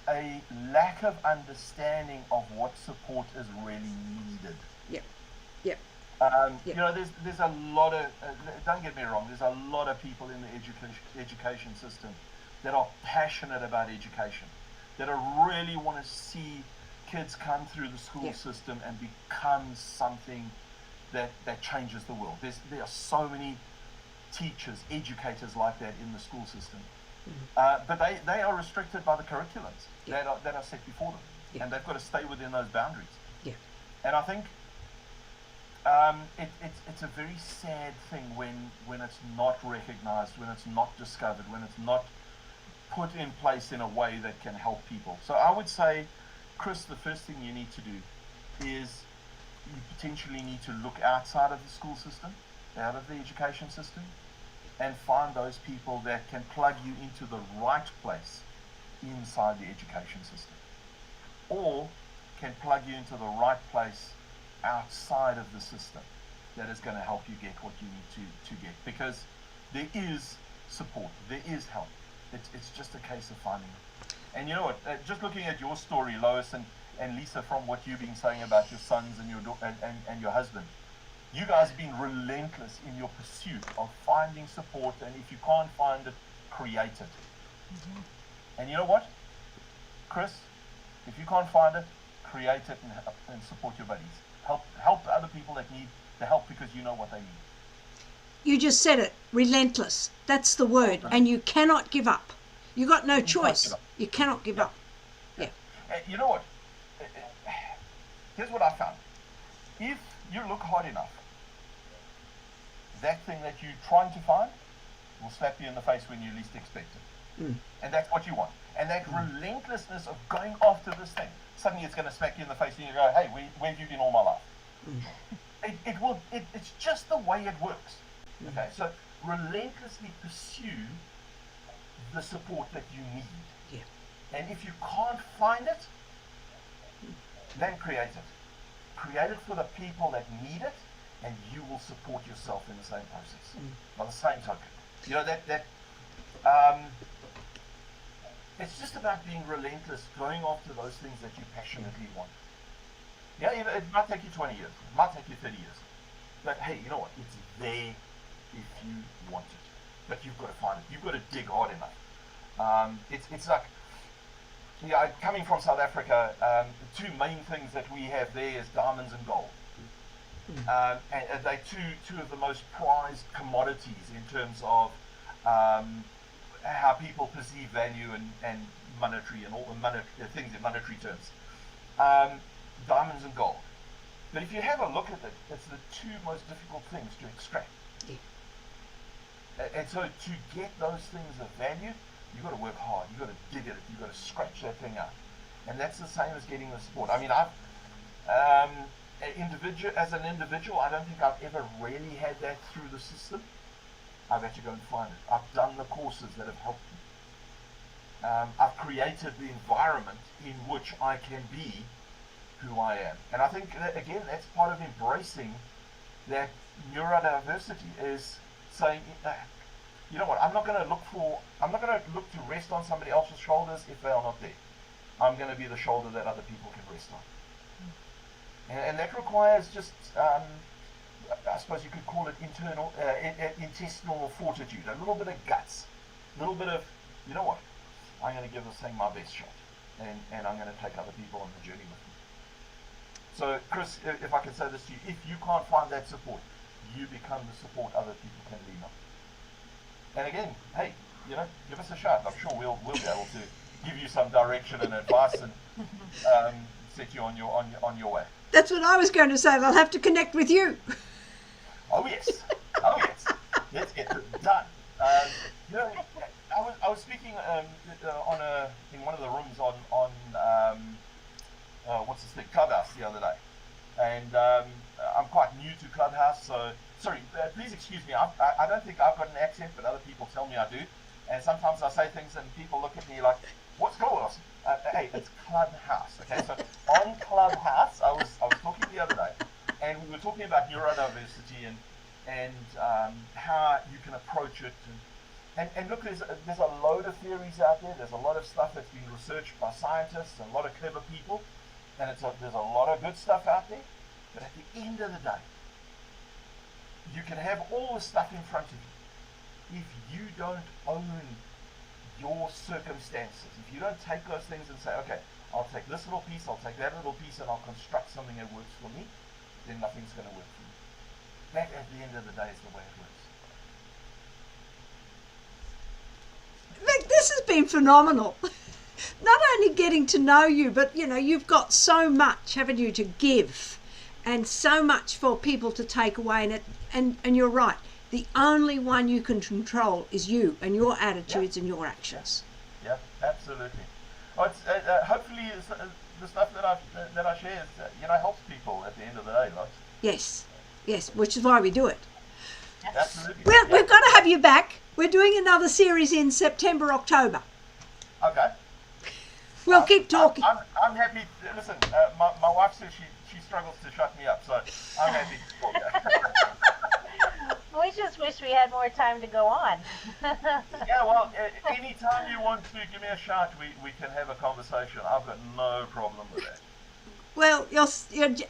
a lack of understanding of what support is really needed. Yep. You know, there's a lot of don't get me wrong. There's a lot of people in the education system that are passionate about education, that are really want to see kids come through the school system and become something that changes the world. There are so many teachers, educators like that in the school system. But they are restricted by the curriculums that are set before them, and they've got to stay within those boundaries. And I think it's a very sad thing when it's not recognized, when it's not discovered, when it's not put in place in a way that can help people. So I would say, Chris, the first thing you need to do is you potentially need to look outside of the school system, out of the education system, and find those people that can plug you into the right place inside the education system, or can plug you into the right place outside of the system that is going to help you get what you need to get, because there is support, there is help. It's just a case of finding it. And you know what, just looking at your story, Lois and Lisa, from what you've been saying about your sons and your husband, you guys have been relentless in your pursuit of finding support, and if you can't find it, create it. And you know what, Chris, if you can't find it, create it and support your buddies. Help other people that need the help, because you know what they need. You just said it, relentless. That's the word. And you cannot give up. You got no choice. You cannot give up. You know what? Here's what I found. If you look hard enough, that thing that you're trying to find will slap you in the face when you least expect it. And that's what you want. And that relentlessness of going after this thing, suddenly it's going to smack you in the face and you go, hey, where have you been all my life? It's just the way it works. Okay, so relentlessly pursue the support that you need. And if you can't find it, then create it. Create it for the people that need it, and you will support yourself in the same process. By the same token. You know, it's just about being relentless, going after those things that you passionately want. Yeah, it might take you 20 years, it might take you 30 years. But hey, you know what? It's there if you want it. But you've got to find it. You've got to dig hard enough. It's like, coming from South Africa, the two main things that we have there is diamonds and gold. And they're two of the most prized commodities in terms of how people perceive value and monetary and all the things in monetary terms. Diamonds and gold. But if you have a look at it, it's the two most difficult things to extract. And so to get those things of value, you've got to work hard, you've got to dig at it, you've got to scratch that thing out. And that's the same as getting the support. I mean, as an individual, I don't think I've ever really had that through the system. I've had to go and find it. I've done the courses that have helped me. I've created the environment in which I can be who I am. And I think, that, again, that's part of embracing that neurodiversity is saying, you know what, I'm not going to look to rest on somebody else's shoulders if they are not there. I'm going to be the shoulder that other people can rest on. And that requires just, I suppose you could call it intestinal fortitude, a little bit of guts, a little bit of, you know what, I'm going to give this thing my best shot, and I'm going to take other people on the journey with me. So, Chris, if I can say this to you, if you can't find that support, you become the support other people can lean on. And again, hey, you know, give us a shot. I'm sure we'll be able to give you some direction and advice and set you on your way. That's what I was going to say. They'll have to connect with you. Oh yes, oh yes. Let's get it done. You know, I was speaking in one of the rooms on what's this thing, Clubhouse the other day, and I'm quite new to Clubhouse, so sorry. Please excuse me. I don't think I've got an accent, but other people tell me I do, and sometimes I say things and people look at me like, "What's going on?" Hey, it's Clubhouse. Okay, so on Clubhouse, I was talking the other day, and we were talking about neurodiversity and how you can approach it. And look, there's a load of theories out there. There's a lot of stuff that's been researched by scientists and a lot of clever people, and there's a lot of good stuff out there. But at the end of the day, you can have all the stuff in front of you. If you don't own your circumstances, if you don't take those things and say, okay, I'll take this little piece, I'll take that little piece, and I'll construct something that works for me, then nothing's going to work for you. That, at the end of the day, is the way it works. Vic, this has been phenomenal. Not only getting to know you, but you know, you've got so much, haven't you, to give, and so much for people to take away. And you're right. The only one you can control is you and your attitudes and your actions. Yeah, absolutely. Well, it's, hopefully, the stuff that I share, helps people at the end of the day, Lois. Yes, which is why we do it. Absolutely. Well, we've got to have you back. We're doing another series in September, October. Okay. We'll keep talking. I'm happy. Listen, my wife says she struggles to shut me up, so I'm happy to talk. We just wish we had more time to go on. Yeah, well, anytime you want to give me a shout, we can have a conversation. I've got no problem with that. Well, you're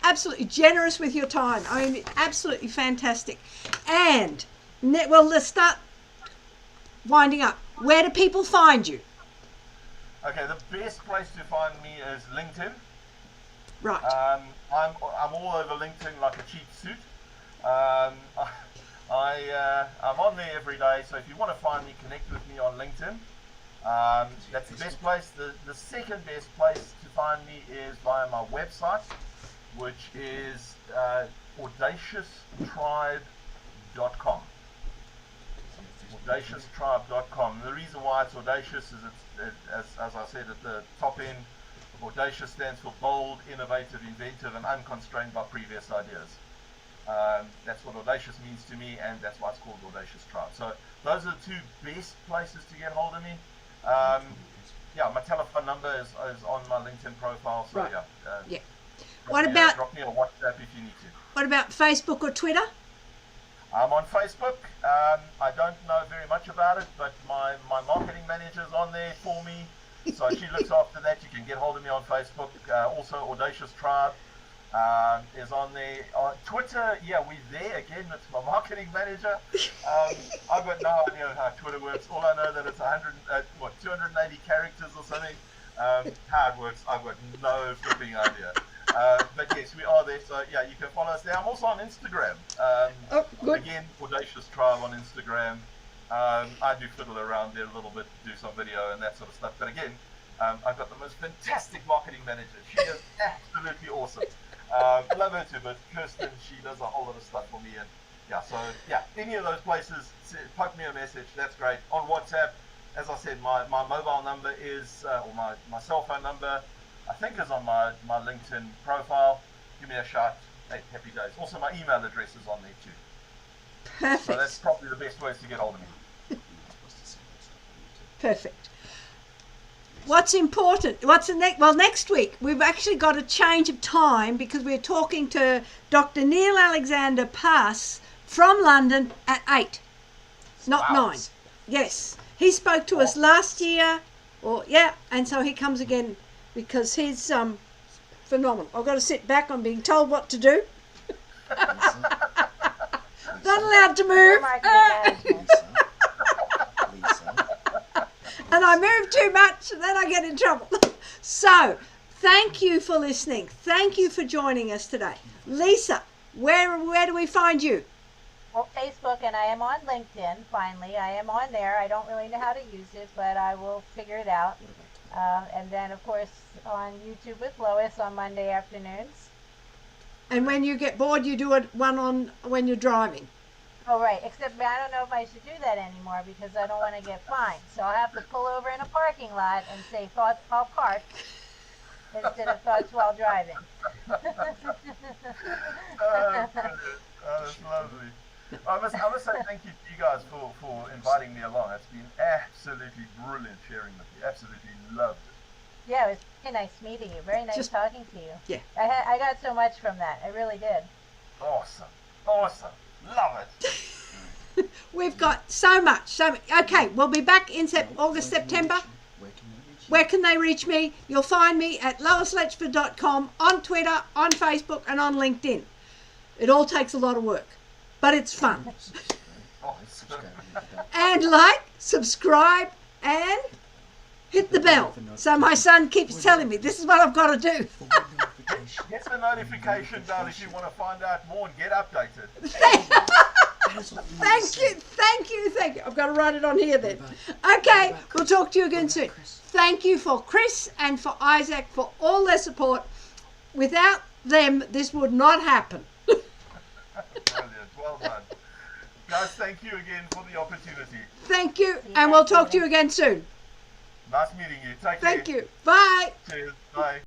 absolutely generous with your time. I mean, absolutely fantastic. And, well, let's start winding up. Where do people find you? Okay, the best place to find me is LinkedIn. Right. I'm all over LinkedIn like a cheap suit. I'm on there every day, so if you want to find me, connect with me on LinkedIn. That's the best place. The second best place to find me is via my website, which is audacioustribe.com. audacioustribe.com. The reason why it's audacious is as I said at the top end, audacious stands for bold, innovative, inventive, and unconstrained by previous ideas. That's what audacious means to me, and that's why it's called Audacious Tribe. So those are the two best places to get hold of me. My telephone number is on my LinkedIn profile. So right. Yeah. Drop me a WhatsApp if you need to. What about Facebook or Twitter? I'm on Facebook. I don't know very much about it, but my marketing manager's on there for me. So she looks after that. You can get hold of me on Facebook. Also, Audacious Tribe is on there. On Twitter, we're there. Again, it's my marketing manager. I've got no idea how Twitter works. All I know that it's 280 characters or something. How it works, I've got no flipping idea. But yes, we are there. So you can follow us there. I'm also on Instagram. Good. Again, Audacious Tribe on Instagram. I do fiddle around there a little bit, do some video and that sort of stuff. But again, I've got the most fantastic marketing manager. She is absolutely awesome. Love her too, but Kirsten, she does a whole lot of stuff for me. And any of those places, poke me a message. That's great. On WhatsApp, as I said, my mobile number is, or my cell phone number, I think is on my LinkedIn profile. Give me a shout. Hey, happy days. Also, my email address is on there too. Perfect. So that's probably the best ways to get hold of me. Perfect. what's important? What's the next? Well, next week we've actually got a change of time because we're talking to Dr. Neil Alexander Pass from London at 8, not 9. Yes, he spoke to us last year, and so he comes again because he's phenomenal. I've got to sit back. I'm being told what to do. Not allowed to move. And I move too much and then I get in trouble. So, thank you for listening. Thank you for joining us today. Lisa, where do we find you? Well, Facebook, and I am on LinkedIn, finally. I am on there. I don't really know how to use it, but I will figure it out. And then, of course, on YouTube with Lois on Monday afternoons. And when you get bored, you do one on when you're driving. Oh, right. Except I don't know if I should do that anymore because I don't want to get fined. So I'll have to pull over in a parking lot and say thoughts while parked instead of thoughts while driving. Oh, that's lovely. I must say thank you to you guys for inviting me along. It's been absolutely brilliant sharing with you. Absolutely loved it. Yeah, it was very nice meeting you. Very nice talking to you. Yeah. I got so much from that. I really did. Awesome. Love it. We've got so much. Okay, we'll be back in August, September. Where can they reach me? You'll find me at loisletchford.com, on Twitter, on Facebook, and on LinkedIn. It all takes a lot of work, but it's fun. And subscribe, and hit the bell. So my son keeps telling me, this is what I've got to do. Get the notification bell if you want to find out more and get updated. Thank you. I've got to write it on here then. Okay, we'll talk to you again soon. Thank you for Chris and for Isaac for all their support. Without them, this would not happen. Brilliant. Well done. Guys, thank you again for the opportunity. Thank you, and we'll talk to you again soon. Nice meeting you. Take care. Thank you. Bye. Cheers. Bye.